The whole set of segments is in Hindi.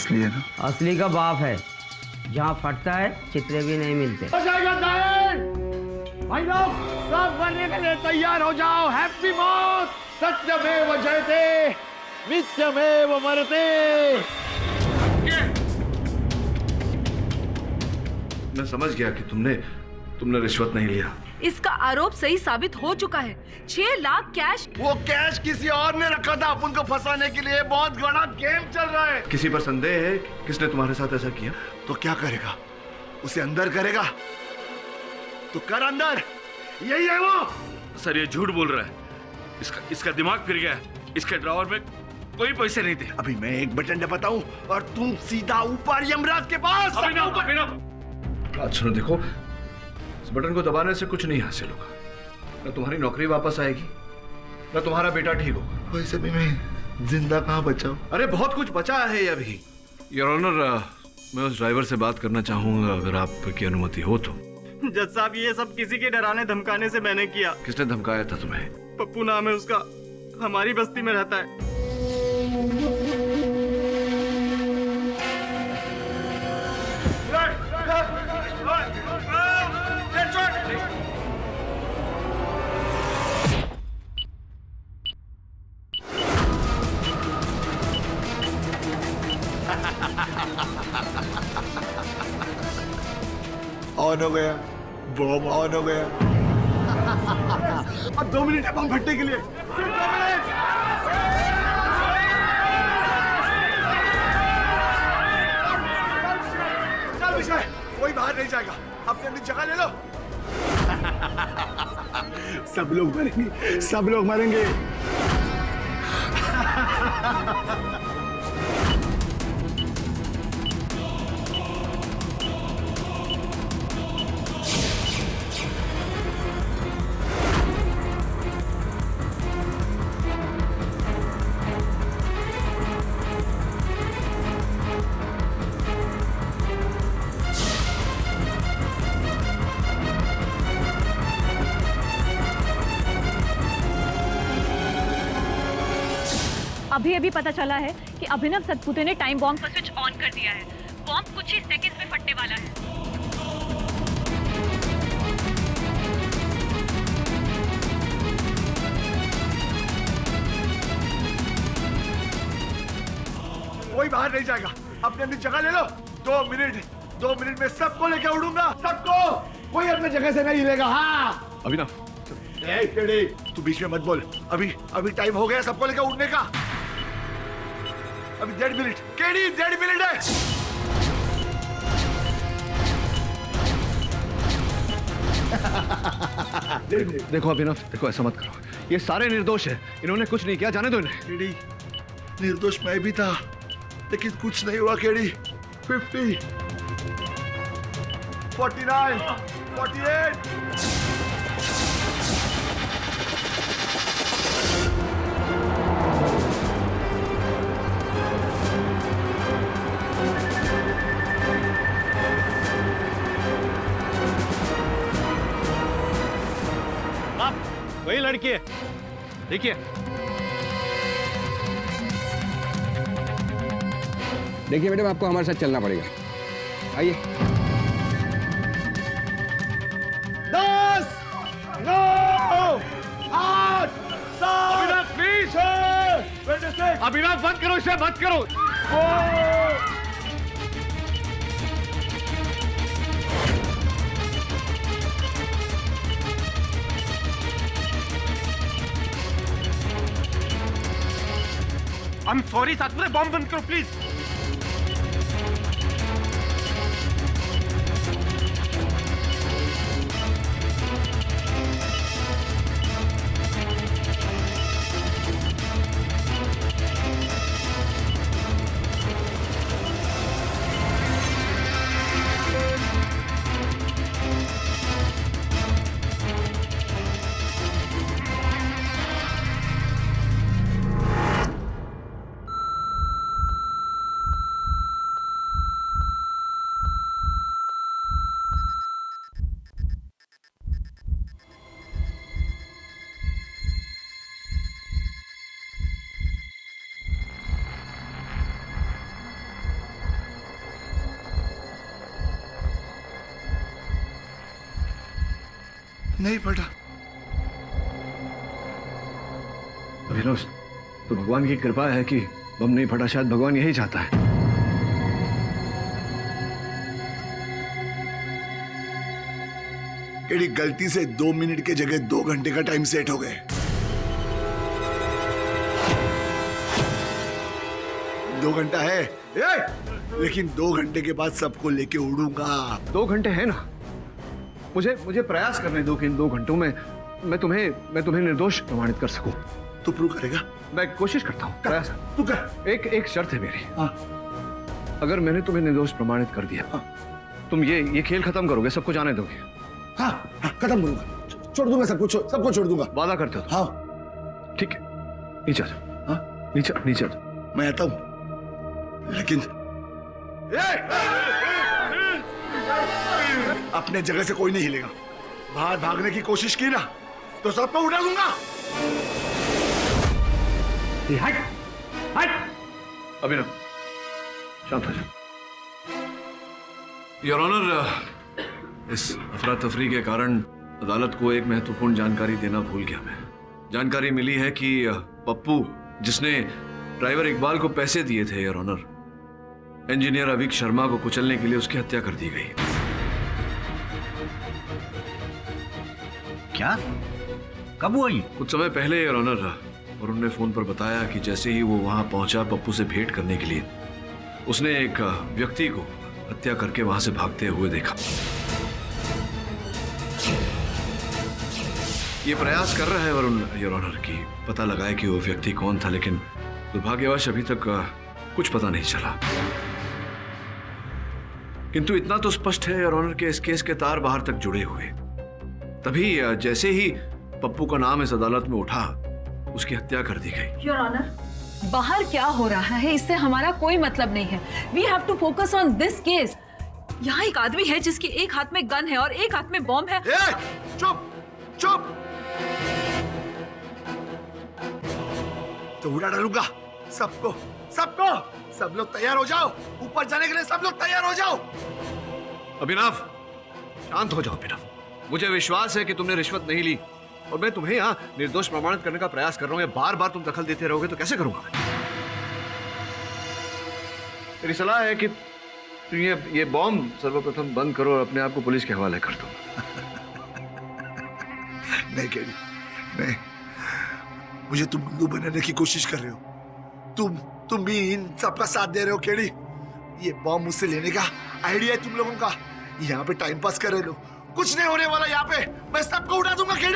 असली है ना? असली का बाप है, जहाँ फटता है चित्रे भी नहीं मिलते। हो जाएगा भाई लोग, सब बनने के लिए तैयार हो जाओ। हैप्पी मौत, सत्यमेव जयते, नित्यमेव मरते। मैं समझ गया कि तुमने रिश्वत नहीं लिया। इसका आरोप सही साबित हो चुका है। 6 लाख कैश। वो कैश किसी और ने रखा था अपन को फंसाने के लिए। बहुत बड़ा गेम चल रहा है। किसी पर संदेह है किसने तुम्हारे साथ ऐसा किया? तो क्या करेगा? उसे अंदर करेगा तो कर अंदर। यही है वो। सर ये झूठ बोल रहा है। इसका दिमाग फिर गया है। इसके ड्रॉवर में कोई पैसे नहीं थे। अभी मैं एक बटन दबाता हूँ और तुम सीधा ऊपर यमराज के पास। बात सुनो, देखो, इस बटन को दबाने से कुछ नहीं हासिल होगा। न तुम्हारी नौकरी वापस आएगी, न तुम्हारा बेटा ठीक होगा। वैसे भी मैं जिंदा कहाँ बचा हूँ? अरे बहुत कुछ बचा है अभी। योर ऑनर, मैं उस ड्राइवर से बात करना चाहूंगा, अगर आपकी अनुमति हो तो। जज साहब, ये सब किसी के डराने धमकाने से मैंने किया। किसने धमकाया था तुम्हें? पप्पू नाम है उसका, हमारी बस्ती में रहता है। ऑन हो गया, बम ऑन हो गया। अब 2 मिनट है बम फटने के लिए। सिर्फ 2 मिनट। चल विषय, कोई बाहर नहीं जाएगा। अपनी अपनी जगह ले लो। सब लोग मरेंगे, सब लोग मरेंगे। अभी पता चला है कि अभिनव सतपुते ने टाइम बॉम्ब का स्विच ऑन कर दिया है। बॉम्ब कुछ ही सेकंड्स में फटने वाला है। कोई बाहर नहीं जाएगा। अपनी अपनी जगह ले लो। 2 मिनट में सबको लेके उड़ूंगा। सबको, कोई अपनी जगह से नहीं हिलेगा। हाँ अभिनव, तू बीच में मत बोल। अभी टाइम हो गया सबको लेकर उड़ने का। अभी 1.5 मिनट। केडी 1.5 मिनट है। देखो अभिनव, देखो ऐसा मत करो। ये सारे निर्दोष है, इन्होंने कुछ नहीं किया, जाने दो इन्हें। केडी, निर्दोष मैं भी था, लेकिन कुछ नहीं हुआ। केडी 50, 49, 48। वही लड़की है, देखिए। देखिए मैडम, आपको हमारे साथ चलना पड़ेगा। आइए। 10, 9, 8, 7। अभिनव प्लीज, 26। अभिनव बंद करो इसे, बंद करो। I'm sorry सातपुते, बॉम्ब बंद करो प्लीज। नहीं फटा। अभिनव, तो भगवान की कृपा है कि बम नहीं फटा, शायद भगवान यही चाहता है। केड़ी गलती से 2 मिनट के जगह 2 घंटे का टाइम सेट हो गए। दो घंटा है लेकिन 2 घंटे के बाद सबको लेके उड़ूंगा। 2 घंटे है ना, मुझे प्रयास करने दो कि इन 2 घंटों में मैं तुम्हें निर्दोष प्रमाणित कर सकूं। तू प्रूव करेगा? मैं कोशिश करता हूँ, प्रयास। तू कर। एक शर्त है मेरी। हाँ। अगर मैंने तुम्हें निर्दोष प्रमाणित कर दिया, हाँ। तुम ये खेल खत्म करोगे, सबको जाने दोगे? हाँ, खत्म करूंगा, छोड़ दूंगा सबको छोड़ दूंगा। वादा करते हो? हाँ। ठीक है, नीचे आ जाओ। हाँ, नीचे आ जाओ। मैं आता हूँ, लेकिन अपने जगह से कोई नहीं हिलेगा। बाहर भागने की कोशिश की ना तो सबको उठा दूंगा। हट! अभिनव, शांत हो जाओ। योर ऑनर, इस अफरा तफरी के कारण अदालत को एक महत्वपूर्ण जानकारी देना भूल गया मैं। जानकारी मिली है कि पप्पू, जिसने ड्राइवर इकबाल को पैसे दिए थे, योर ऑनर, इंजीनियर अविक शर्मा को कुचलने के लिए उसकी हत्या कर दी गई। क्या? कब हुआ ये? कुछ समय पहले, योर ऑनर। और उन्होंने फोन पर बताया कि जैसे ही वो वहां पहुंचा पप्पू से भेंट करने के लिए, उसने एक व्यक्ति को हत्या करके वहां से भागते हुए देखा। ये प्रयास कर रहा है वरुण, योर ऑनर, कि पता लगाए कि वो व्यक्ति कौन था, लेकिन दुर्भाग्यवश अभी तक कुछ पता नहीं चला। किंतु इतना तो स्पष्ट है, योर ऑनर, कि इस केस के तार बाहर तक जुड़े हुए। तभी जैसे ही पप्पू का नाम इस अदालत में उठा, उसकी हत्या कर दी गई। योर ऑनर, बाहर क्या हो रहा है इससे हमारा कोई मतलब नहीं है। We have to focus on this case. यहाँ एक आदमी है जिसके एक हाथ में गन है और एक हाथ में बॉम्ब है। चुप! तो उड़ा डालूंगा सबको। सब लोग तैयार हो जाओ, ऊपर जाने के लिए सब लोग तैयार हो जाओ। अभिनव, शांत हो जाओ। अभिनव, मुझे विश्वास है कि तुमने रिश्वत नहीं ली और मैं तुम्हें यहाँ निर्दोष प्रमाणित करने का प्रयास कर रहा हूँ। बार बार तुम दखल देते रहोगे तो कैसे करूंगा मैं? मेरी सलाह है कि तुम ये बॉम्ब सर्वप्रथम बंद करो और अपने आप को पुलिस के हवाले कर दो। नहीं केडी, नहीं, मुझे तुम उल्लू बनाने की कोशिश कर रहे हो। तुम भी इन सबका साथ दे रहे हो केडी। ये बॉम्ब मुझसे लेने का आइडिया है तुम लोगों का। यहाँ पे टाइम पास कर रहे हो, कुछ नहीं होने वाला। यहाँ पे मैं सबको उड़ा दूंगा केडी।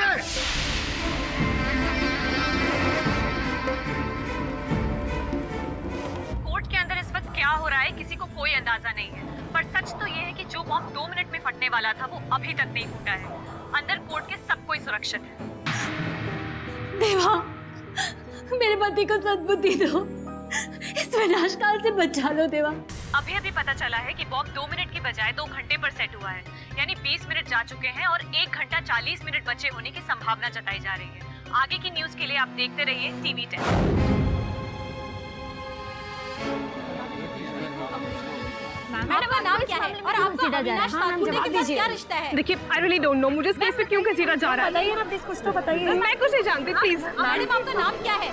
कोर्ट के अंदर इस वक्त क्या हो रहा है किसी को कोई अंदाजा नहीं है, पर सच तो ये है कि जो बॉम्ब 2 मिनट में फटने वाला था वो अभी तक नहीं फूटा है। अंदर कोर्ट के सब कोई सुरक्षित है। देवा, मेरे पति को सद्बुद्धि दो, इस विनाश काल से बचा लो देवा। अभी पता चला है कि बॉम्ब 2 मिनट की बजाय 2 घंटे पर सेट हुआ है, यानी 20 मिनट जा चुके हैं और 1 घंटा 40 मिनट बचे होने की संभावना जताई जा रही है। आगे की न्यूज के लिए आप देखते रहिए TV 10। मैडम का नाम क्या है और आपको अविनाश सातपुते के साथ क्या रिश्ता है? देखिए, I really don't know, मुझे इस केस पे क्यों घसीटा जा रहा है? बताइए ना प्लीज, कुछ तो बताइए। मैं कुछ नहीं जानती, प्लीज। मैडम आपका नाम क्या है?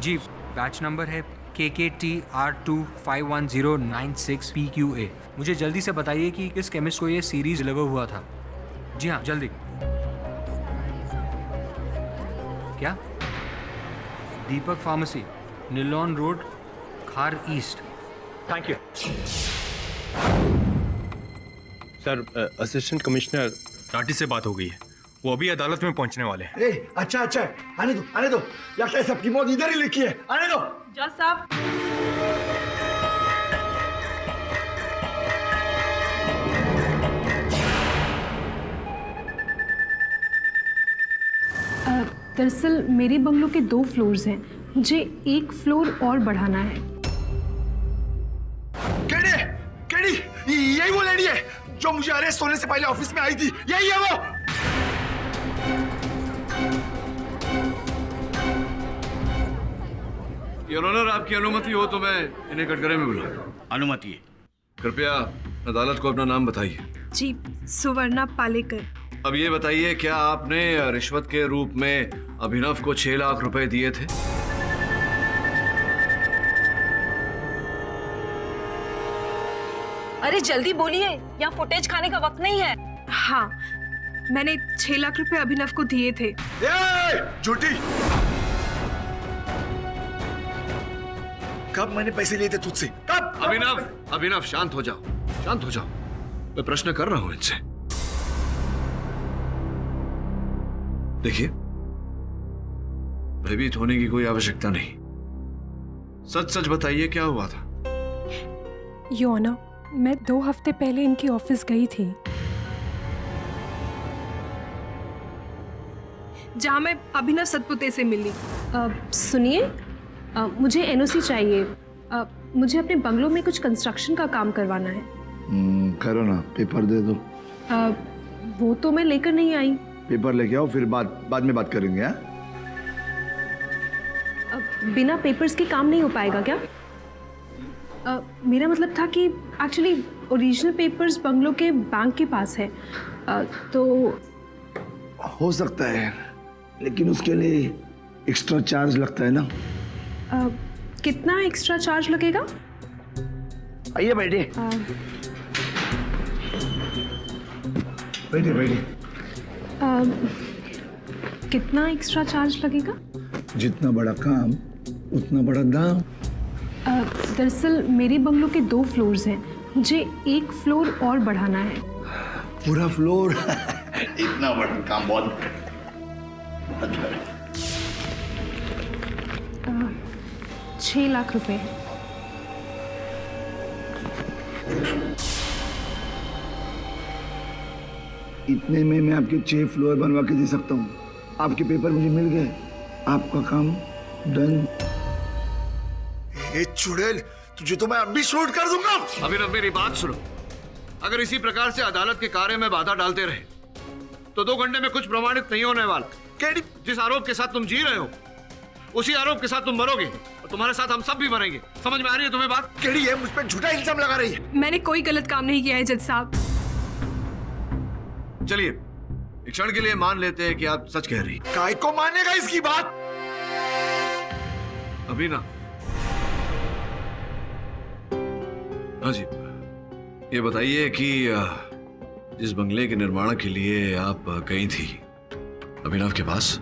जी, बैच नंबर है KKTR251096PQA। मुझे जल्दी से बताइए कि किस केमिस्ट को ये सीरीज डिलीवर हुआ था। जी हाँ, जल्दी। क्या? दीपक फार्मेसी, नीलॉन रोड, खार east. Thank you sir. Assistant commissioner Rathi से बात हो गई है, वो अभी अदालत में पहुंचने वाले हैं। अच्छा, आने दो। लगता है सबकी मौत इधर ही लिखी है। आने दो। जज साहब, दरअसल मेरे बंगलों के 2 फ्लोर्स हैं, मुझे 1 फ्लोर और बढ़ाना है। केडी, यही वो लेडी है जो मुझे अरेस्ट होने से पहले ऑफिस में आई थी। यही है वो। योर ऑनर, आपकी अनुमति हो तो मैं इन्हें कटघरे में बुलाऊं। अनुमति है। कृपया अदालत को अपना नाम बताइए। जी, सुवर्णा पालेकर। अब ये बताइए, क्या आपने रिश्वत के रूप में अभिनव को 6 लाख रुपए दिए थे? अरे जल्दी बोलिए, यहाँ फुटेज खाने का वक्त नहीं है। हाँ, मैंने 6 लाख रुपए अभिनव को दिए थे। झूठी। कब मैंने पैसे लिए थे तुझसे? कब? अभिनव शांत हो जाओ, शांत हो जाओ। मैं प्रश्न कर रहा हूं इनसे। देखिए, भयभीत होने की कोई आवश्यकता नहीं। सच सच बताइए, क्या हुआ था? योर ऑनर, मैं 2 हफ्ते पहले इनकी ऑफिस गई थी, जहां मैं अभिनव सतपुते से मिली। सुनिए, मुझे एनओसी चाहिए। मुझे अपने बंगलों में कुछ कंस्ट्रक्शन का काम करवाना है। करो ना, पेपर दे दो। वो तो मैं लेकर नहीं आई। पेपर लेके आओ, फिर बाद में बात करेंगे। हाँ? बिना पेपर्स के काम नहीं हो पाएगा क्या? मेरा मतलब था कि एक्चुअली ओरिजिनल पेपर्स बंगलों के बैंक के पास है। तो हो सकता है, लेकिन उसके लिए एक्स्ट्रा चार्ज लगता है ना। कितना एक्स्ट्रा चार्ज लगेगा? आइए, बैठिए। बैठिए बैठिए। कितना एक्स्ट्रा चार्ज लगेगा? जितना बड़ा काम उतना बड़ा दाम। दरअसल मेरे बंगलों के 2 फ्लोर्स हैं, मुझे 1 फ्लोर और बढ़ाना है। पूरा फ्लोर? इतना बड़ा काम बहुत 6 लाख रुपए। इतने में मैं आपके 6 फ्लोर बनवा के दे सकता हूँ। आपके पेपर मुझे मिल गए, आपका काम डन। चुड़ैल, तुझे तो मैं अभी शूट कर दूंगा। अभिनव, मेरी बात सुनो। अगर इसी प्रकार से अदालत के कार्य में बाधा डालते रहे तो 2 घंटे में कुछ प्रमाणित नहीं होने वाला। केडी, जिस आरोप के साथ तुम जी रहे हो, उसी आरोप के साथ तुम मरोगे और तुम्हारे साथ हम सब भी मरेंगे। समझ में आ रही है तुम्हें बात? केडी है, मुझ पर झूठा इल्जाम लगा रही है। मैंने कोई गलत काम नहीं किया है जज साहब। चलिए, एक क्षण के लिए मान लेते हैं कि आप सच कह रही। काय को मानेगा इसकी बात? अभिनव, हाँ जी, ये बताइए कि जिस बंगले के निर्माण के लिए आप गई थी अभिनव के पास,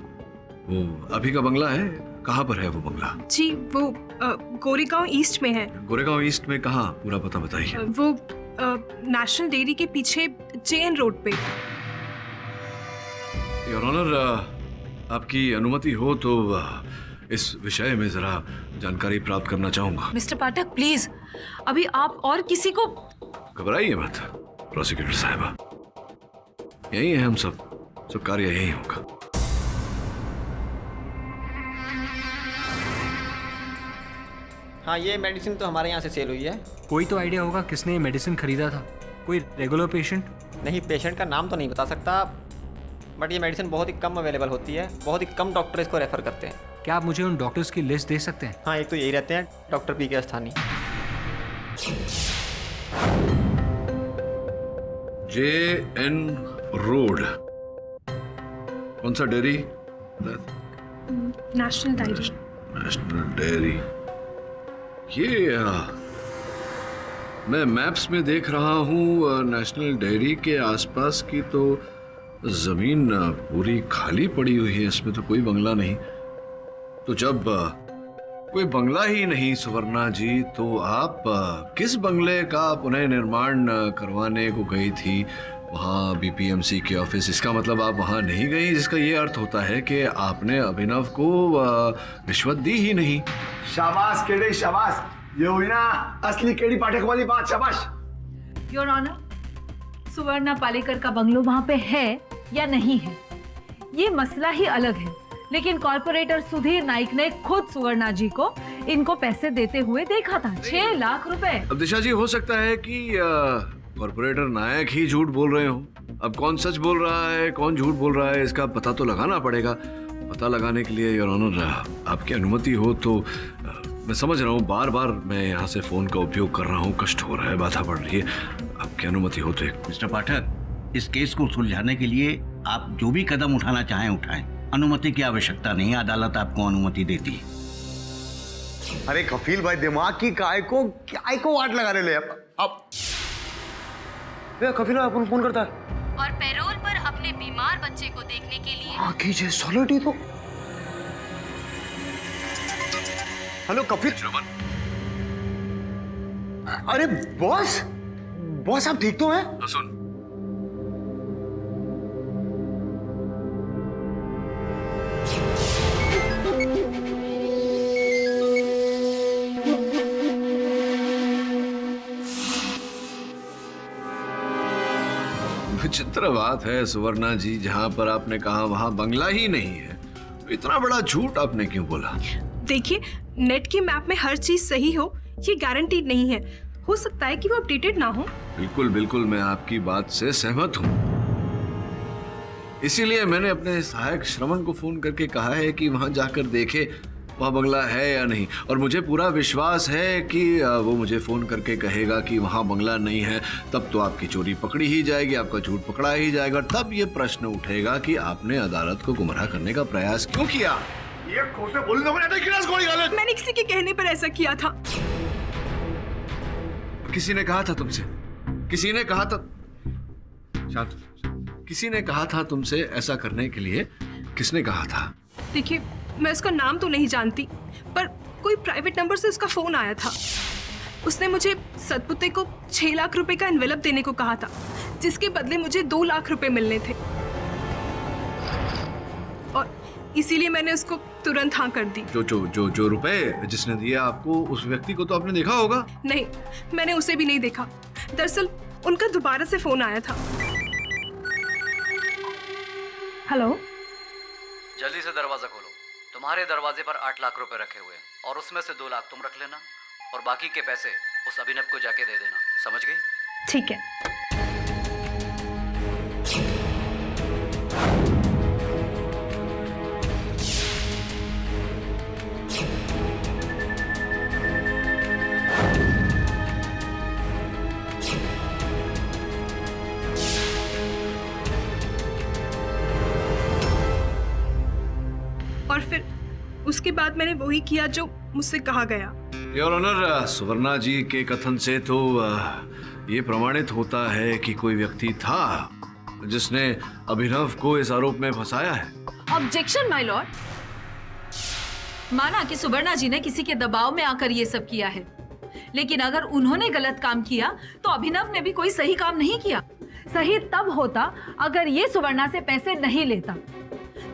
वो अभी का बंगला है? कहाँ पर है वो बंगला? जी, वो गोरेगांव ईस्ट में है। गोरेगांव ईस्ट में कहाँ? पूरा पता बताइए। वो नेशनल डेयरी के पीछे JN रोड पे। योर ऑनर, आपकी अनुमति हो तो इस विषय में जरा जानकारी प्राप्त करना चाहूंगा। मिस्टर पाठक, प्लीज, अभी आप और किसी को। घबराइए मत प्रोसिक्यूटर साहिबा, यही है हम सब कार्य यही होगा। हाँ, ये मेडिसिन तो हमारे यहाँ से सेल हुई है। कोई तो आइडिया होगा किसने ये मेडिसिन खरीदा था? कोई रेगुलर पेशेंट? नहीं, पेशेंट का नाम तो नहीं बता सकता, बट ये मेडिसिन बहुत ही कम अवेलेबल होती है। बहुत ही कम डॉक्टर इसको रेफर करते हैं। क्या आप मुझे उन डॉक्टर्स की लिस्ट दे सकते हैं? हाँ, एक तो यही रहते हैं, डॉक्टर PK अस्थानी। JN रोड, कौन सा dairy? National diary. National dairy. ये मैं मैप्स में देख रहा हूँ, नेशनल डेयरी के आसपास की तो जमीन पूरी खाली पड़ी हुई है, इसमें तो कोई बंगला नहीं। तो जब कोई बंगला ही नहीं सुवर्णा जी, तो आप किस बंगले का पुनः निर्माण करवाने को गई थी वहाँ BPMC के ऑफिस? इसका मतलब आप वहाँ नहीं गई, जिसका ये अर्थ होता है कि आपने अभिनव को रिश्वत दी ही नहीं। शाबाश केडी, शाबाश। ये हुई ना असली केडी पाठक वाली बात। शाबाश। योर ऑनर, सुवर्णा पालेकर का बंगलो वहां पे है या नहीं है, ये मसला ही अलग है। लेकिन कॉर्पोरेटर सुधीर नाइक ने खुद सुवर्णा जी को इनको पैसे देते हुए देखा था, 6 लाख रुपए। अब दिशा जी, हो सकता है कि कॉर्पोरेटर नायक ही झूठ बोल रहे हो। अब कौन सच बोल रहा है, कौन झूठ बोल रहा है, इसका पता तो लगाना पड़ेगा। पता लगाने के लिए योर ऑनर, आपकी अनुमति हो तो मैं समझ रहा हूँ बार बार मैं यहाँ से फोन का उपयोग कर रहा हूँ, कष्ट हो रहा है, बाधा बढ़ रही है। आपकी आपकी अनुमति हो तो मिस्टर पाठक, इस केस को सुलझाने के लिए आप जो भी कदम उठाना चाहें उठाएं। अनुमति की आवश्यकता नहीं, अदालत आपको अनुमति देती है। अरे कफील भाई, दिमाग की काय को वाट लगा रहे ले अब कफील भाई अपन फोन करता है। और पैरोल पर अपने बीमार बच्चे को देखने के लिए कीजिए सॉलिड तो। हेलो कफील। अरे बॉस आप ठीक तो हैं? तो सुन, विचित्र बात है सुवर्णा जी, जहां पर आपने कहा वहां बंगला ही नहीं है, तो इतना बड़ा झूठ आपने क्यों बोला? देखिए, नेट की मैप में हर चीज सही हो ये गारंटीड नहीं है। हो सकता है कि वो अपडेटेड ना हो। बिल्कुल बिल्कुल, मैं आपकी बात से सहमत हूँ। इसीलिए मैंने अपने सहायक श्रवण को फोन करके कहा है कि वहां जाकर देखे वहाँ बंगला है या नहीं, और मुझे पूरा विश्वास है कि वो मुझे फ़ोन करके कहेगा कि वहाँ बंगला नहीं है। तब तो आपकी चोरी पकड़ी ही जाएगी, आपका झूठ पकड़ा ही जाएगा। तब ये प्रश्न उठेगा कि आपने अदालत को गुमराह करने का प्रयास क्यों किया। ये खोसे बोलने को नहीं, गिलास गोली गाले। मैंने किसी के कहने पर ऐसा किया था। किसी ने कहा था तुमसे, किसी ने कहा था, शांत, किसी ने कहा था तुमसे ऐसा करने के लिए? किसने कहा था? देखिए, मैं उसका नाम तो नहीं जानती, पर कोई प्राइवेट नंबर से उसका फोन आया था। उसने मुझे सतपुते को 6 लाख रुपए का एनवेलप देने को कहा था, जिसके बदले मुझे 2 लाख रुपए मिलने थे, और इसीलिए मैंने उसको तुरंत हाँ कर दी। जो रुपए जिसने दिया आपको, उस व्यक्ति को तो आपने देखा होगा? नहीं, मैंने उसे भी नहीं देखा। दरअसल उनका दोबारा से फोन आया था। हेलो, जल्दी से दरवाजा खोलो। तुम्हारे दरवाजे पर 8 लाख रुपए रखे हुए हैं, और उसमें से 2 लाख तुम रख लेना, और बाकी के पैसे उस अभिनव को जाके दे देना। समझ गई? ठीक है। और फिर उसके बाद मैंने वही किया जो मुझसे कहा गया। योर ऑनर, सुवर्णा जी के कथन से तो ये प्रमाणित होता है कि कोई व्यक्ति था जिसने अभिनव को इस आरोप में फंसाया है। Objection my Lord. माना कि सुवर्णा जी ने किसी के दबाव में आकर ये सब किया है, लेकिन अगर उन्होंने गलत काम किया तो अभिनव ने भी कोई सही काम नहीं किया। सही तब होता अगर ये सुवर्णा से पैसे नहीं लेता।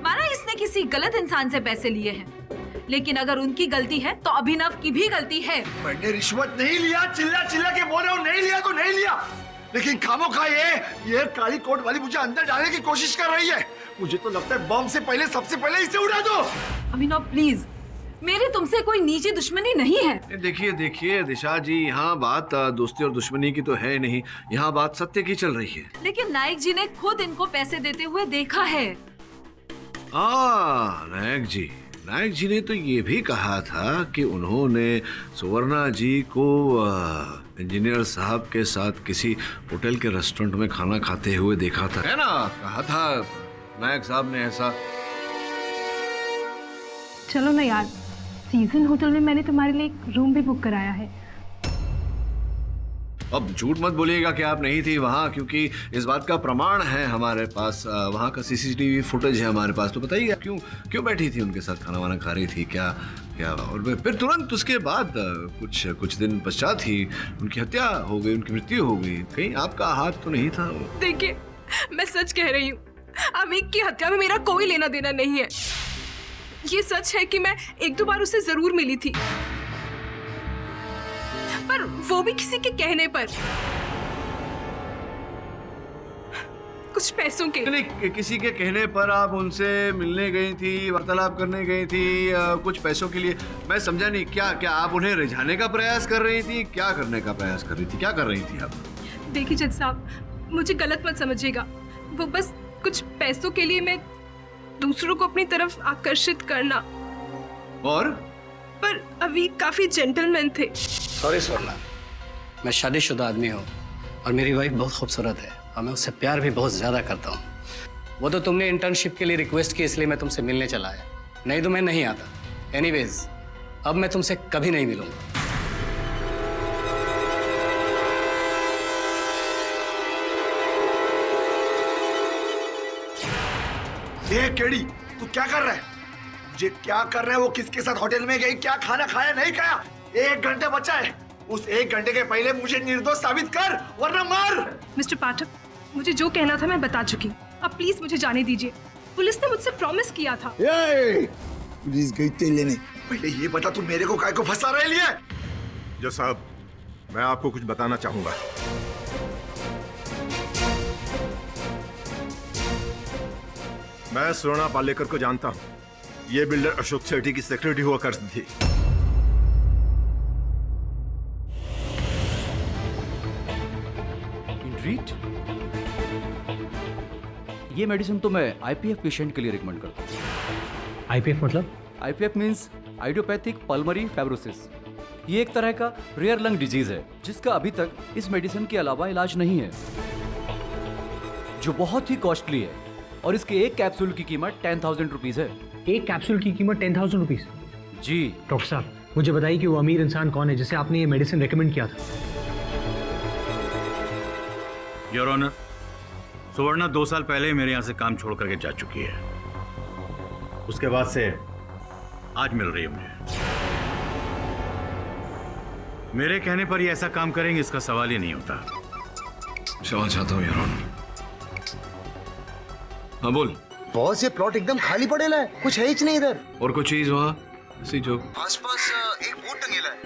माना इसने किसी गलत इंसान से पैसे लिए हैं, लेकिन अगर उनकी गलती है तो अभिनव की भी गलती है। मैंने रिश्वत नहीं लिया, चिल्ला चिल्ला के बोल रहे हो, नहीं लिया तो नहीं लिया, लेकिन खामोखा ये काली कोट वाली मुझे अंदर डालने की कोशिश कर रही है। मुझे तो लगता है बम से पहले सबसे पहले इसे उड़ा दो। अभिनव प्लीज, मेरी तुमसे कोई निजी दुश्मनी नहीं है। देखिए दिशा जी, यहाँ बात दोस्ती और दुश्मनी की तो है नहीं, यहाँ बात सत्य की चल रही है। लेकिन नायक जी ने खुद इनको पैसे देते हुए देखा है। नायक जी ने तो ये भी कहा था कि उन्होंने सुवर्णा जी को इंजीनियर साहब के साथ किसी होटल के रेस्टोरेंट में खाना खाते हुए देखा था, है ना? कहा था नायक साहब ने ऐसा। चलो ना यार, सीजन होटल में मैंने तुम्हारे लिए एक रूम भी बुक कराया है। अब झूठ मत बोलिएगा कि आप नहीं थी वहाँ, क्योंकि इस बात का प्रमाण है हमारे पास। वहाँ का सीसीटीवी फुटेज है हमारे पास। तो बताइए क्यों बैठी थी उनके साथ, खाना वाना खा रही थी क्या? और फिर तुरंत उसके बाद कुछ दिन पश्चात ही उनकी हत्या हो गई, उनकी मृत्यु हो गई। कहीं आपका हाथ तो नहीं था? देखिए, मैं सच कह रही हूँ, अमीक की हत्या में मेरा कोई लेना देना नहीं है। ये सच है कि मैं 1-2 बार उससे जरूर मिली थी, पर वो भी किसी के कहने पर, कुछ पैसों के। नहीं, किसी के कहने पर आप उनसे मिलने गई थी, वार्तालाप करने गई थी, कुछ पैसों के लिए। मैं समझा नहीं, क्या आप उन्हें रिझाने का प्रयास कर रही थी? क्या करने का प्रयास कर रही थी? क्या कर रही थी आप? देखिए जज साहब, मुझे गलत मत समझिएगा। वो बस कुछ पैसों के लिए मैं दूसरों को अपनी तरफ आकर्षित करना। और पर अभी काफी जेंटलमैन थे। सॉरी स्वर्णा, मैं शादीशुदा आदमी हूँ, और मेरी वाइफ बहुत खूबसूरत है और मैं उससे प्यार भी बहुत ज़्यादा करता हूँ। वो तो तुमने इंटर्नशिप के लिए रिक्वेस्ट की इसलिए मैं तुमसे मिलने चला आया, नहीं तो मैं नहीं आता। एनीवेज, अब मैं तुमसे कभी नहीं मिलूंगा। ये केड़ी, तू क्या कर रहा है? मुझे क्या कर रहा है? वो किसके साथ होटल में गई, क्या खाना खाया नहीं खाया? 1 घंटा बचा है, उस 1 घंटे के पहले मुझे निर्दोष साबित कर वरना मार। मिस्टर पाठक, मुझे जो कहना था मैं बता चुकी हूँ, अब प्लीज मुझे जाने दीजिए। पुलिस ने मुझसे प्रॉमिस किया था। पुलिस गई तेल लेने, पहले ये बता तू मेरे को काय को फंसा रहे लिए? जज साहब, मैं आपको कुछ बताना चाहूंगा। मैं सुवर्णा पालेकर को जानता हूं। ये बिल्डर अशोक सेठी की सेक्रेटरी हुआ करती थी। इंट्रीट? ये मेडिसिन तो मैं आईपीएफ पेशेंट के लिए रिकमेंड करता हूँ। आईपीएफ मतलब? IPF means idiopathic pulmonary fibrosis. ये एक तरह का रेयर लंग डिजीज है जिसका अभी तक इस मेडिसिन के अलावा इलाज नहीं है, जो बहुत ही कॉस्टली है, और इसके एक कैप्सूल की कीमत 10,000 रुपीज है। एक कैप्सूल की कीमत 10,000 रुपीज? जी। डॉक्टर साहब, मुझे बताइए कि वो अमीर इंसान कौन है जिसे आपने ये मेडिसिन रेकमेंड किया था? योर ऑनर, सुवर्णा 2 साल पहले ही मेरे यहाँ से काम छोड़ करके जा चुकी है। उसके बाद से आज मिल रही है मुझे। मेरे कहने पर ये ऐसा काम करेंगे इसका सवाल ही नहीं होता। क्षमा चाहता हूँ योर ऑनर। हाँ बोल। बॉस, ये प्लॉट एकदम खाली पड़ेला है, कुछ है ही नहीं इधर। और कोई चीज वहाँ इसी जो आसपास एक बोर्ड टंगेला है।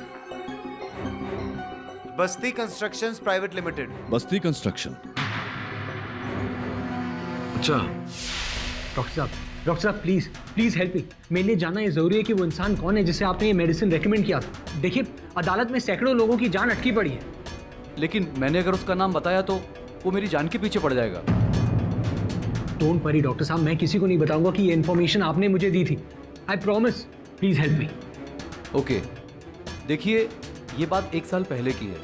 बस्ती कंस्ट्रक्शंस प्राइवेट लिमिटेड। बस्ती कंस्ट्रक्शन? अच्छा। डॉक्टर साहब प्लीज प्लीज हेल्प मी। मेरे लिए जानना ये जरूरी है कि वो इंसान कौन है जिसे आपने ये मेडिसिन रेकमेंड किया था। देखिए, अदालत में सैकड़ों लोगों की जान अटकी पड़ी है। लेकिन मैंने अगर उसका नाम बताया तो वो मेरी जान के पीछे पड़ जाएगा। डोंट वरी डॉक्टर साहब, मैं किसी को नहीं बताऊंगा कि ये इन्फॉर्मेशन आपने मुझे दी थी। I promise, please help me. Okay, देखिए, ये बात 1 साल पहले की है।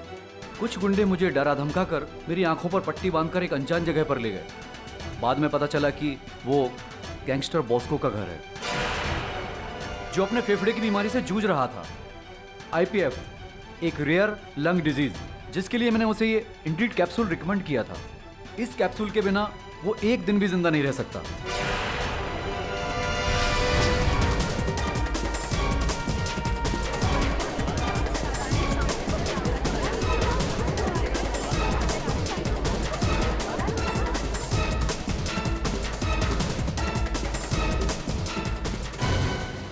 कुछ गुंडे मुझे डरा धमका कर मेरी आंखों पर पट्टी बांधकर एक अनजान जगह पर ले गए। बाद में पता चला कि वो गैंगस्टर बॉस्को का घर है, जो अपने फेफड़े की बीमारी से जूझ रहा था। आईपीएफ, एक रेयर लंग डिजीज, जिसके लिए मैंने उसे ये इंट्रीट कैप्सूल रिकमेंड किया था। इस कैप्सूल के बिना वो 1 दिन भी जिंदा नहीं रह सकता।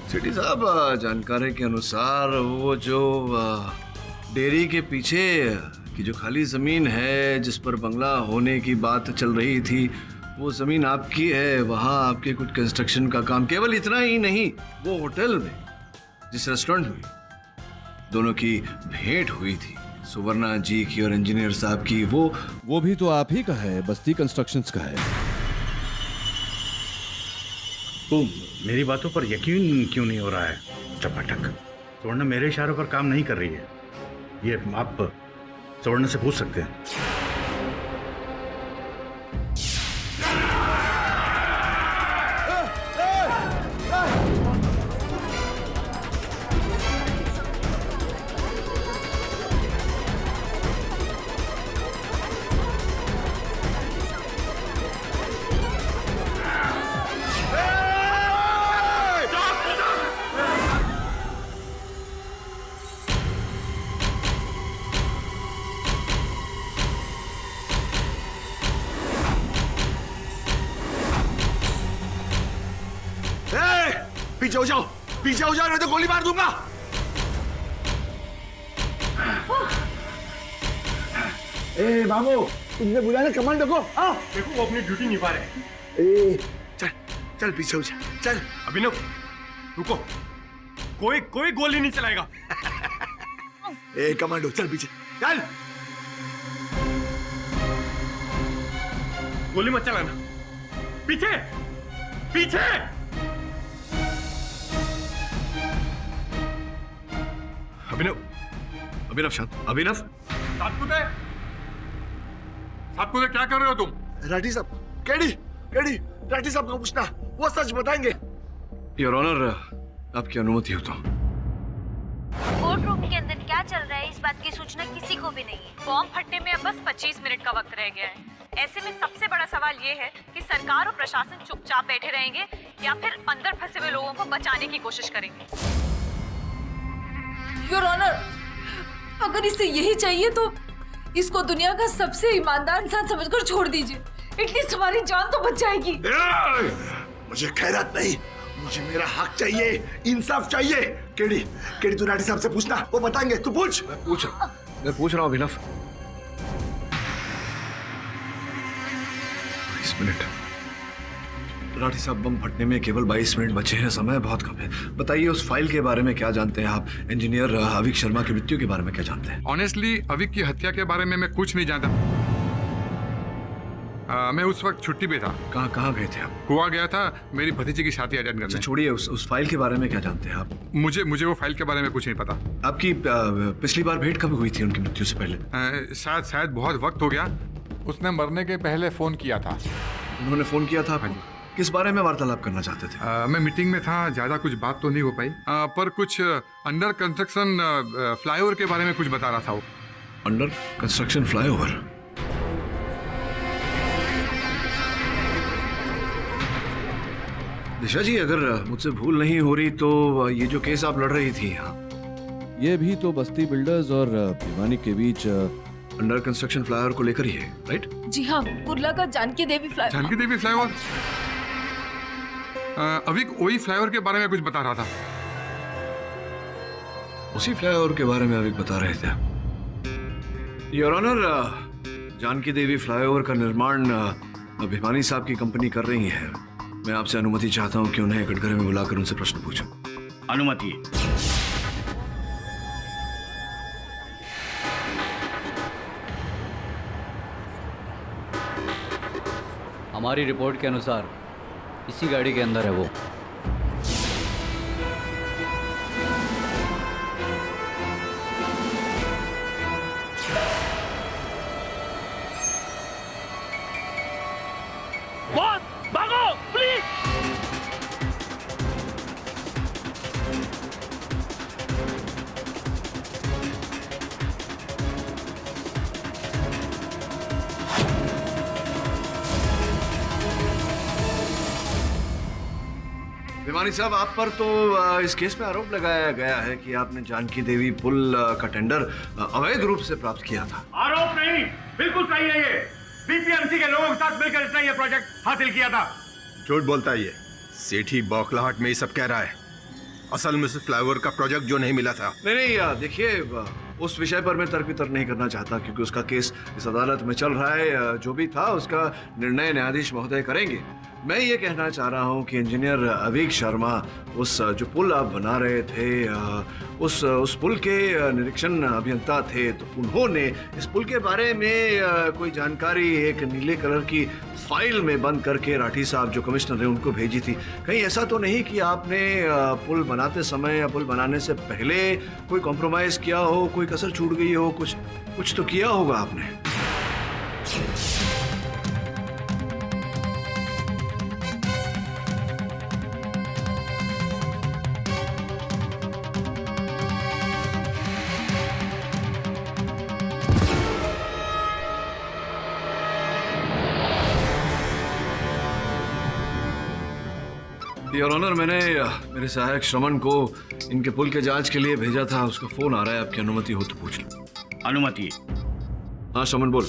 सेठी साहब, जानकारी के अनुसार वो जो डेयरी के पीछे की जो खाली जमीन है जिस पर बंगला होने की बात चल रही थी, वो जमीन आपकी है। वहाँ आपके कुछ कंस्ट्रक्शन का काम। केवल इतना ही नहीं, वो होटल में जिस रेस्टोरेंट में दोनों की भेंट हुई थी, सुवर्णा जी की और इंजीनियर साहब की, वो भी तो आप ही का है, बस्ती कंस्ट्रक्शंस का है। तो मेरी बातों पर यकीन क्यों नहीं हो रहा है मिस्टर पाठक? सुवर्णा मेरे इशारों पर काम नहीं कर रही है, ये आप सुवर्णा से पूछ सकते हैं। पीछे हो जाओ, पीछे हो जाओ, नहीं तो गोली मार दूंगा। ए बाबू, तुमने बुलाया ना कमांडो को? आओ। देखो, वो अपनी ड्यूटी निभा रहे हैं। ए चल चल पीछे हो जा, चल। अभिनव, रुको, कोई गोली नहीं चलाएगा। ए कमांडो, चल पीछे चल। गोली मत चलाना। पीछे पीछे। अभिनव, अभिनव शांत, अभिनव। सातपुते, साथ मुझे क्या कर रहे हो तुम? राठी साहब, केडी केडी राठी साहब को पूछना, वो सच बताएंगे। योर ऑनर, आपकी अनुमति हो तो। कोर्ट रूम के अंदर क्या चल रहा है इस बात की सूचना किसी को भी नहीं है। बॉम्ब फटने में अब बस 25 मिनट का वक्त रह गया है। ऐसे में सबसे बड़ा सवाल ये है कि सरकार और प्रशासन चुपचाप बैठे रहेंगे या फिर अंदर फंसे हुए लोगों को बचाने की कोशिश करेंगे। योर ऑनर, अगर इसे यही चाहिए तो इसको दुनिया का सबसे ईमानदार इंसान समझकर छोड़ दीजिए। एटलीस्ट हमारी जान तो बच जाएगी। मुझे खैरात नहीं, मुझे मेरा हक चाहिए, इंसाफ चाहिए। केडी केडी तू राठी साहब से पूछना, वो बताएंगे। तू पूछ। मैं पूछ रहा हूँ अभिनव। 22 मिनट। राठी साहब, बम फटने में केवल 22 मिनट बचे हैं, समय बहुत कम है। बताइए उस फाइल के बारे में क्या जानते हैं आप? इंजीनियर अविक शर्मा की मृत्यु के बारे में क्या जानते हैं? ऑनेस्टली अविक की हत्या के बारे में मैं कुछ नहीं जानता। मैं उस वक्त छुट्टी पे था। कहाँ गए थे आप? गोवा गया था मेरी भतीजी की शादी अटेंड करने। छोड़िए, उस फाइल के बारे में क्या जानते हैं आप? मुझे वो फाइल के बारे में कुछ नहीं पता। आपकी पिछली बार भेंट कब हुई थी उनकी मृत्यु से पहले? शायद बहुत वक्त हो गया। उसने मरने के पहले फोन किया था। उन्होंने फोन किया था? किस बारे में वार्तालाप करना चाहते थे? मैं मीटिंग में था, ज्यादा कुछ बात तो नहीं हो पाई, पर कुछ अंडर कंस्ट्रक्शन फ्लाईओवर के बारे में कुछ बता रहा था वो। Under construction flyover? Disha ji, अगर मुझसे भूल नहीं हो रही तो ये जो केस आप लड़ रही थी यहाँ, ये भी तो बस्ती बिल्डर्स और भिवानी के बीच अंडर कंस्ट्रक्शन फ्लाईओवर को लेकर ही है, राइट? जी हाँ, कुर्ला का जानकी देवी फ्लाईओवर। अविक वही फ्लाईओवर के बारे में कुछ बता रहा था। उसी फ्लाईओवर के बारे में अविक बता रहे थे। Your honour, Janki Devi flyover का निर्माण भिवानी साहब की कंपनी कर रही है। मैं आपसे अनुमति चाहता हूं कि उन्हें कटघरे में बुलाकर उनसे प्रश्न पूछूं। अनुमति। हमारी रिपोर्ट के अनुसार इसी गाड़ी के अंदर है वो। भागो प्लीज। भिवानी साहब, आप पर तो इस केस में आरोप लगाया गया है कि आपने जानकी देवी पुल का टेंडर अवैध रूप से प्राप्त किया था। आरोप नहीं, बिल्कुल सही है। ये बीपीएमसी के लोगों के साथ मिलकर इसने ये प्रोजेक्ट हासिल किया था। झूठ बोलता है ये। सेठी बौखलाहट में ये सब कह रहा है। असल में उस फ्लाईओवर का प्रोजेक्ट जो नहीं मिला था। नहीं, देखिए, उस विषय पर मैं तर्क वितर्क नहीं करना चाहता क्योंकि उसका केस इस अदालत में चल रहा है। जो भी था उसका निर्णय न्यायाधीश महोदय करेंगे। मैं ये कहना चाह रहा हूँ कि इंजीनियर अविक शर्मा उस जो पुल आप बना रहे थे, उस पुल के निरीक्षण अभियंता थे, तो उन्होंने इस पुल के बारे में कोई जानकारी एक नीले कलर की फाइल में बंद करके राठी साहब जो कमिश्नर हैं उनको भेजी थी। कहीं ऐसा तो नहीं कि आपने पुल बनाते समय या पुल बनाने से पहले कोई कॉम्प्रोमाइज किया हो, कोई कसर छूट गई हो? कुछ तो किया होगा आपने। योर ऑनर, मैंने मेरे सहायक श्रमण को इनके पुल के जांच के लिए भेजा था। उसका फोन आ रहा है, आपकी अनुमति हो तो पूछ लो। अनुमति। हाँ श्रमण, बोल।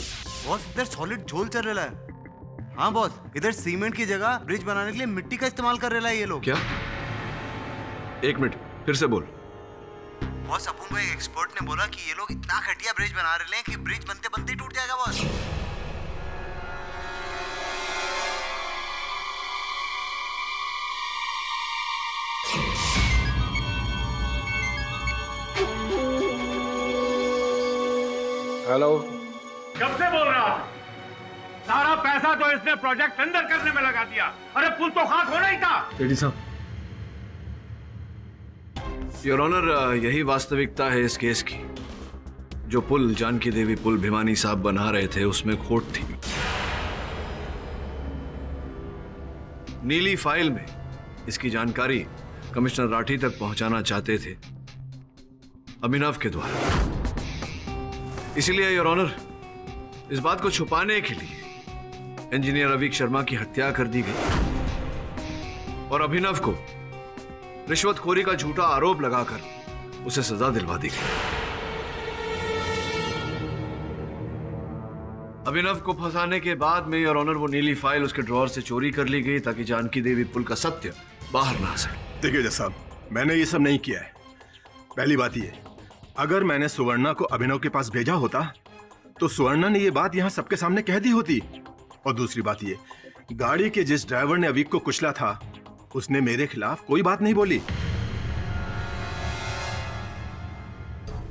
बॉस, इधर सॉलिड झोल चल रहा है। हाँ बॉस, इधर सीमेंट की जगह ब्रिज बनाने के लिए मिट्टी का इस्तेमाल कर रहा है ये लोग। क्या? एक मिनट, फिर से बोल। बॉस, अपन को एक एक्सपर्ट ने बोला कि ये लोग इतना घटिया ब्रिज बना रहे हैं कि ब्रिज बनते बनते ही टूट जाएगा बॉस। हेलो। कब से बोल रहा था? सारा पैसा तो इसने प्रोजेक्ट अंदर करने में लगा दिया। अरे पुल तो खाक होना ही था। सेठी साहब, योर ऑनर, यही वास्तविकता है इस केस की। जो पुल जानकी देवी पुल भिवानी साहब बना रहे थे उसमें खोट थी। नीली फाइल में इसकी जानकारी कमिश्नर राठी तक पहुंचाना चाहते थे अभिनव के द्वारा। इसीलिए योर ऑनर, इस बात को छुपाने के लिए इंजीनियर अवीक शर्मा की हत्या कर दी गई और अभिनव को रिश्वतखोरी का झूठा आरोप लगाकर उसे सजा दिलवा दी गई। अभिनव को फंसाने के बाद में योर ऑनर वो नीली फाइल उसके ड्रॉअर से चोरी कर ली गई ताकि जानकी देवी पुल का सत्य बाहर ना आ सके। देखिए जज साहब, मैंने ये सब नहीं किया है। पहली बात ये, अगर मैंने सुवर्णा को अभिनव के पास भेजा होता तो सुवर्णा ने ये बात यहां सबके सामने कह दी होती। और दूसरी बात ये, गाड़ी के जिस ड्राइवर ने अवीक को कुचला था उसने मेरे खिलाफ कोई बात नहीं बोली।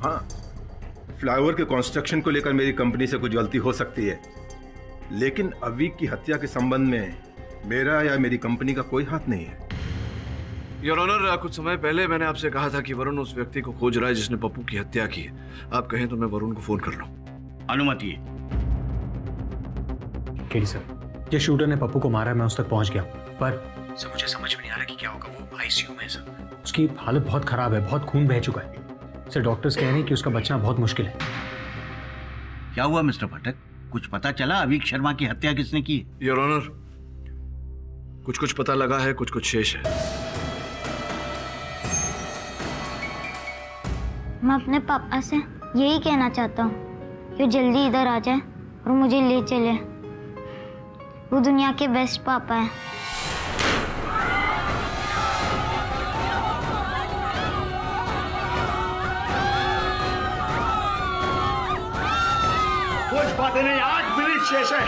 हाँ, फ्लाईओवर के कंस्ट्रक्शन को लेकर मेरी कंपनी से कुछ गलती हो सकती है, लेकिन अवीक की हत्या के संबंध में मेरा या मेरी कंपनी का कोई हाथ नहीं है। योर ऑनर, कुछ समय पहले मैंने आपसे कहा था कि वरुण उस व्यक्ति को खोज रहा है जिसने पप्पू की हत्या की है। आप कहें तो मैं वरुण को फोन कर लूं। अनुमति है। केडी सर, ये शूटर ने पप्पू को मारा है, मैं उस तक पहुंच गया, पर सर मुझे समझ में नहीं आ रहा कि क्या होगा। वो आईसीयू में है सर, उसकी हालत बहुत खराब है, बहुत खून बह चुका है सर। डॉक्टर्स कह रहे हैं कि उसका बचना बहुत मुश्किल है। क्या हुआ मिस्टर पाठक, कुछ पता चला अवीक शर्मा की हत्या किसने की? योर ऑनर, कुछ कुछ पता लगा है, कुछ कुछ शेष है। मैं अपने पापा से यही कहना चाहता हूँ कि जल्दी इधर आ जाए और मुझे ले चले। वो दुनिया के बेस्ट पापा है। कुछ बातें नहीं, 8 मिनट शेष है।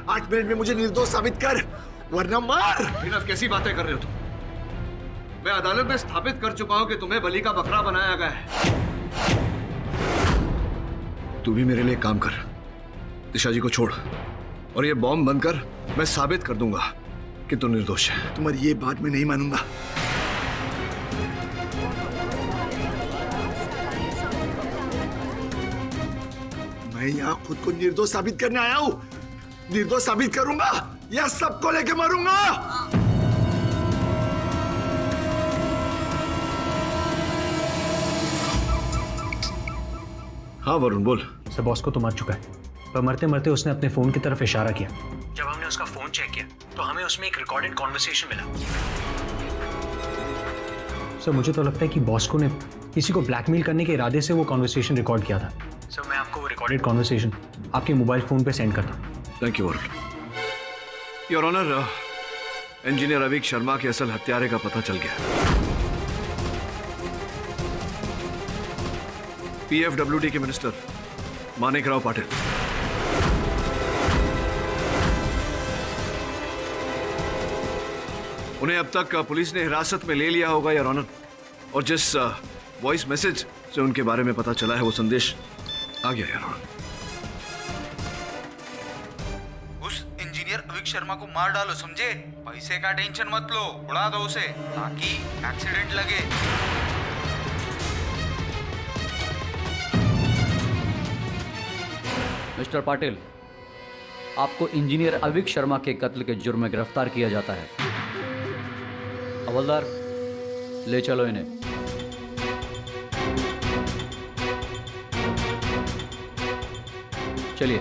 8 मिनट में मुझे निर्दोष साबित कर, वरना मार। अभिनव, कैसी बातें कर रहे हो तुम? मैं अदालत में स्थापित कर चुका हूं कि तुम्हें बलि का बकरा बनाया गया है। तू भी मेरे लिए काम कर, दिशा जी को छोड़ और ये बॉम्ब बंद कर। मैं साबित कर दूंगा कि तू निर्दोष है। तुम्हारी ये बात मैं नहीं मानूंगा। मैं यहाँ खुद को निर्दोष साबित करने आया हूँ। निर्दोष साबित करूंगा या सबको लेके मरूंगा। हाँ वरुण, बोल। सर, बॉस को तो मर चुका है, पर मरते मरते उसने अपने फोन की तरफ इशारा किया। जब हमने उसका फोन चेक किया तो हमें उसमें एक रिकॉर्डेड कॉन्वर्सेशन मिला। सर, मुझे तो लगता है कि बॉस्को ने किसी को ब्लैकमेल करने के इरादे से वो कॉन्वर्सेशन रिकॉर्ड किया था। सर, मैं आपको वो रिकॉर्डेड कॉन्वर्सेशन आपके मोबाइल फोन पे सेंड करता हूँ। Thank you Varun. Your honour, engineer Avik Sharma के असल हत्यारे का पता चल गया। पीएफडब्ल्यूडी के मिनिस्टर मानिकराव पाटिल। उन्हें अब तक पुलिस ने हिरासत में ले लिया होगा योर ऑनर, और जिस वॉइस मैसेज से उनके बारे में पता चला है वो संदेश आ गया योर ऑनर। उस इंजीनियर अवीक शर्मा को मार डालो, समझे? पैसे का टेंशन मत लो, उड़ा दो उसे ताकि एक्सीडेंट लगे। मिस्टर पाटिल, आपको इंजीनियर अवीक शर्मा के कत्ल के जुर्म में गिरफ्तार किया जाता है। हवलदार, ले चलो इन्हें। चलिए।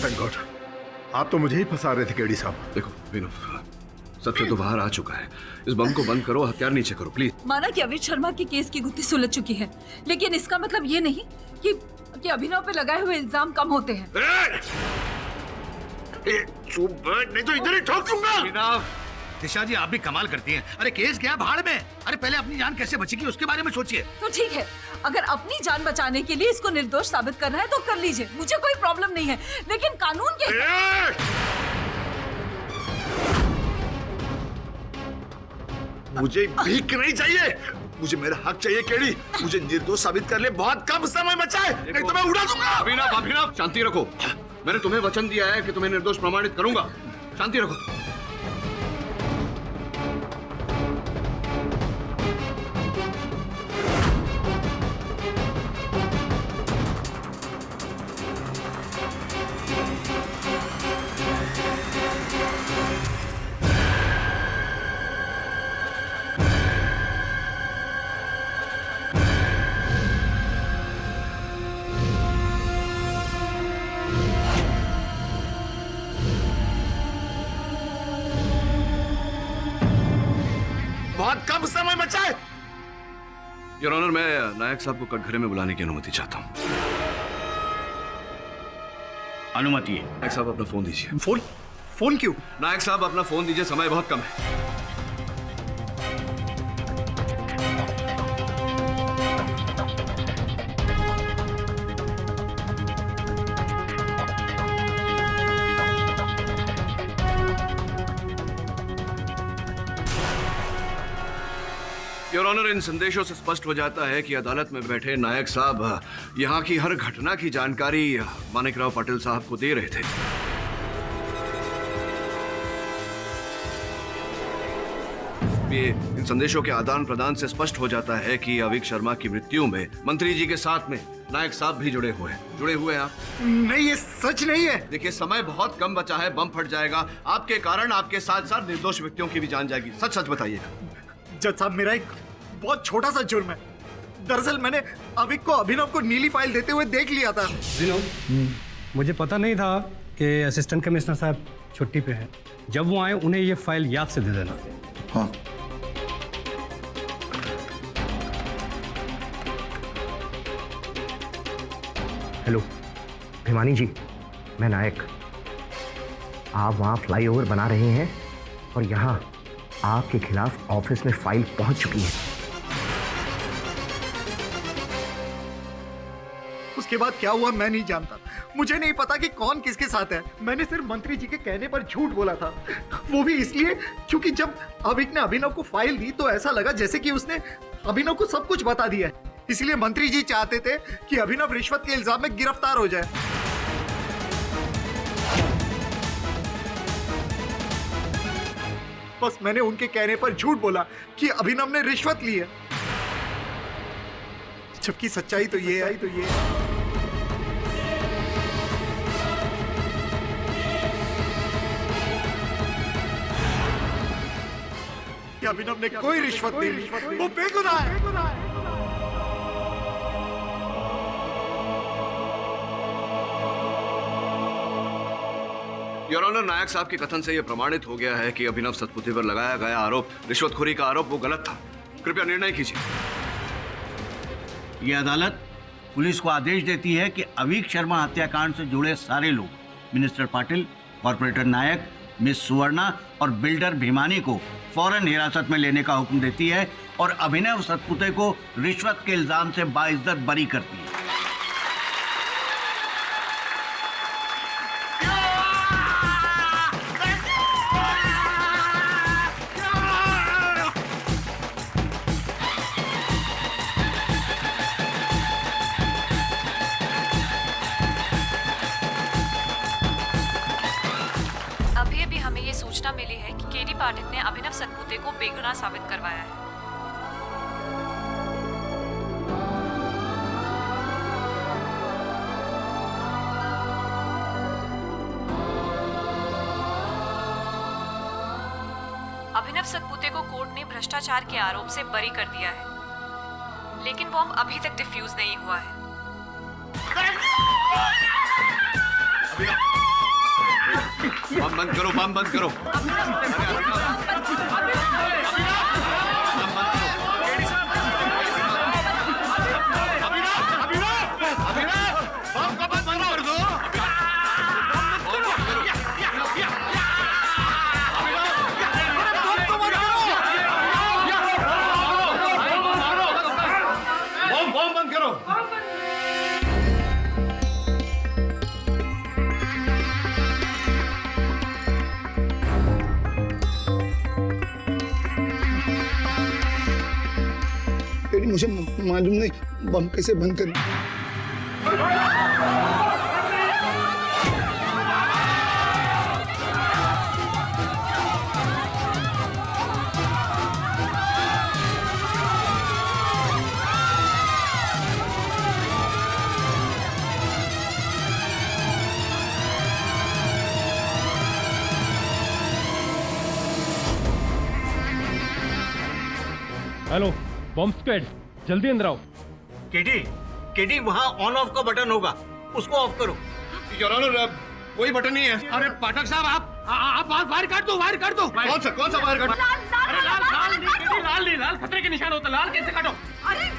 थैंक गॉड, आप तो मुझे ही फंसा रहे थे केडी साहब। देखो विनोद, सत्य तो बाहर आ चुका है। इस बम को बंद करो, हथियार नीचे करो प्लीज। माना कि अवीक शर्मा की केस की गुत्थी सुलझ चुकी है, लेकिन इसका मतलब ये नहीं कि अभिनव पे लगाए हुए इल्जाम कम होते हैं। चुप बैठ, नहीं तो इधर ही ठोक दूंगा। दिशा जी, आप भी कमाल करती हैं। अरे केस गया भाड़ में, अरे पहले अपनी जान कैसे बचेगी उसके बारे में सोचिए। तो ठीक है, अगर अपनी जान बचाने के लिए इसको निर्दोष साबित करना है तो कर लीजिए, मुझे कोई प्रॉब्लम नहीं है, लेकिन कानून के मुझे भीख नहीं चाहिए, मुझे मेरा हक चाहिए केडी। मुझे निर्दोष साबित कर ले बहुत कम समय बचा है, नहीं तो मैं उड़ा दूंगा। अभिनव, अभिनव, शांति रखो। मैंने तुम्हें वचन दिया है कि तुम्हें निर्दोष प्रमाणित करूंगा। शांति रखो। बच्चा है। योर ऑनर, मैं नायक साहब को कटघरे में बुलाने की अनुमति चाहता हूँ। अनुमति है। नायक साहब अपना फोन दीजिए। फोन क्यों? नायक साहब अपना फोन दीजिए, समय बहुत कम है। योर ऑनर, इन संदेशों से स्पष्ट हो जाता है कि अदालत में बैठे नायक साहब यहाँ की हर घटना की जानकारी माणिकराव पाटिल साहब को दे रहे थे। ये इन संदेशों के आदान प्रदान से स्पष्ट हो जाता है कि अविक शर्मा की मृत्यु में मंत्री जी के साथ में नायक साहब भी जुड़े हुए हैं आप। नहीं, ये सच नहीं है। देखिए, समय बहुत कम बचा है, बम फट जाएगा। आपके कारण आपके साथ साथ निर्दोष व्यक्तियों की भी जान जाएगी। सच सच बताइएगा। जज साहब, मेरा एक बहुत छोटा सा जुर्म है। दरअसल मैंने अविक को अभिनव को नीली फाइल देते हुए देख लिया था। मुझे पता नहीं था कि असिस्टेंट कमिश्नर साहब छुट्टी पे हैं। जब वो आए उन्हें ये फाइल याद से दे देना। हाँ। हेलो भिमानी जी, मैं नायक। आप वहाँ फ्लाईओवर बना रहे हैं और यहाँ आपके खिलाफ ऑफिस में फाइल पहुंच चुकी है। उसके बाद क्या हुआ मैं नहीं जानता। मुझे नहीं पता कि कौन किसके साथ है। मैंने सिर्फ मंत्री जी के कहने पर झूठ बोला था, वो भी इसलिए क्योंकि जब अविक ने अभिनव को फाइल दी तो ऐसा लगा जैसे कि उसने अभिनव को सब कुछ बता दिया है। इसलिए मंत्री जी चाहते थे कि अभिनव रिश्वत के इल्जाम में गिरफ्तार हो जाए। बस मैंने उनके कहने पर झूठ बोला कि अभिनव ने रिश्वत ली है, जबकि सच्चाई तो ये है। कि अभिनव ने कोई रिश्वत नहीं ली, वो बेगुनाह है। योर ऑनर, नायक साहब के कथन से यह प्रमाणित हो गया है कि अभिनव सतपुते पर लगाया गया आरोप, रिश्वतखोरी का आरोप, वो गलत था। कृपया निर्णय कीजिए। ये अदालत पुलिस को आदेश देती है कि अविक शर्मा हत्याकांड से जुड़े सारे लोग, मिनिस्टर पाटिल, कॉर्पोरेटर नायक, मिस सुवर्णा और बिल्डर भीमानी को फौरन हिरासत में लेने का हुक्म देती है और अभिनव सतपुते को रिश्वत के इल्जाम से बाइज्जत बरी करती है। अभी हमें ये सूचना मिली है कि केडी पाठक ने अभिनव सतपुते को बेगुनाह साबित करवाया है। अभिनव सतपुते को कोर्ट ने भ्रष्टाचार के आरोप से बरी कर दिया है, लेकिन बॉम्ब अभी तक डिफ्यूज नहीं हुआ है। बम बंद करो, बम बंद करो। मुझे मालूम नहीं बम कैसे बंद करना। हेलो बॉम्ब स्क्वाड, जल्दी अंदर आओ। केडी वहाँ ऑन ऑफ का बटन होगा, उसको ऑफ करो। योर ऑनर, कोई बटन नहीं है। अरे पाठक साहब, आप फायर कर दो, फायर कर दो। कौन सा फायर कर दो? अरे लाल लाल नहीं, लाल खतरे के निशान होता, लाल कैसे काटो? अरे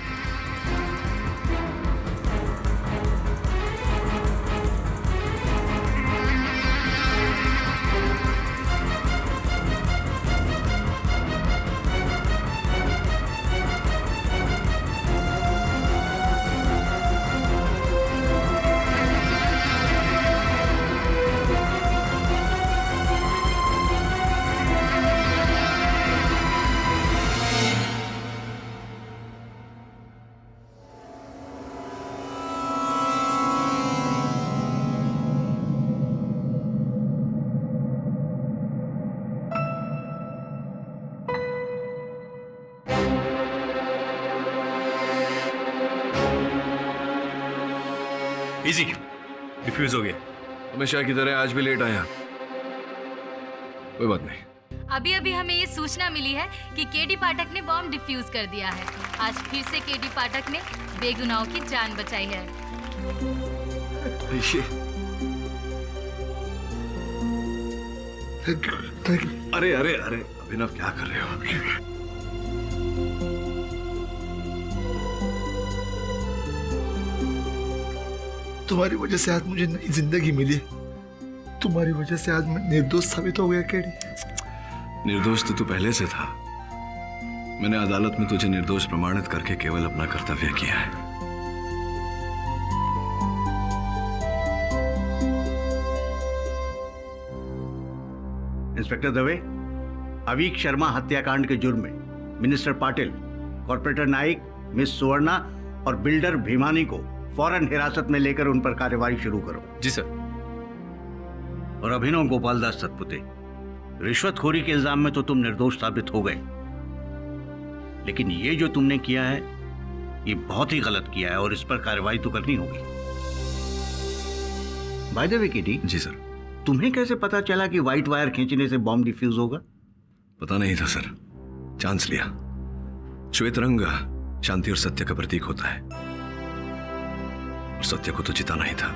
इजी डिफ्यूज हो गया। हमेशा की तरह आज भी लेट आया, कोई बात नहीं। अभी अभी हमें ये सूचना मिली है कि केडी पाठक ने बॉम्ब डिफ्यूज कर दिया है। आज फिर से केडी पाठक ने बेगुनाहों की जान बचाई है। अरे अरे अरे अभिनव, क्या कर रहे हो? तुम्हारी वजह से आज मुझे नई जिंदगी मिली। तुम्हारी वजह से आज मैं निर्दोष साबित हो गया केडी। निर्दोष तो तू पहले से था। मैंने अदालत में तुझे निर्दोष प्रमाणित करके केवल अपना कर्तव्य किया है। इंस्पेक्टर दवे, अवीक शर्मा हत्याकांड के जुर्म में minister Patil, corporator Naik, miss Suvarna और बिल्डर भीमानी को फौरन हिरासत में लेकर उन पर कार्रवाई शुरू करो। जी सर। और अभिनव गोपाल दास सतपुते, रिश्वतखोरी के इल्जाम में तो तुम निर्दोष साबित हो गए, लेकिन ये जो तुमने किया है ये बहुत ही गलत किया है और इस पर कार्रवाई तो करनी होगी। By the way KD. जी सर। तुम्हें कैसे पता चला कि व्हाइट वायर खींचने से बॉम्ब डिफ्यूज होगा? पता नहीं था सर, चांस लिया। श्वेत रंग शांति और सत्य का प्रतीक होता है, और सत्य को तो जिताना ही था।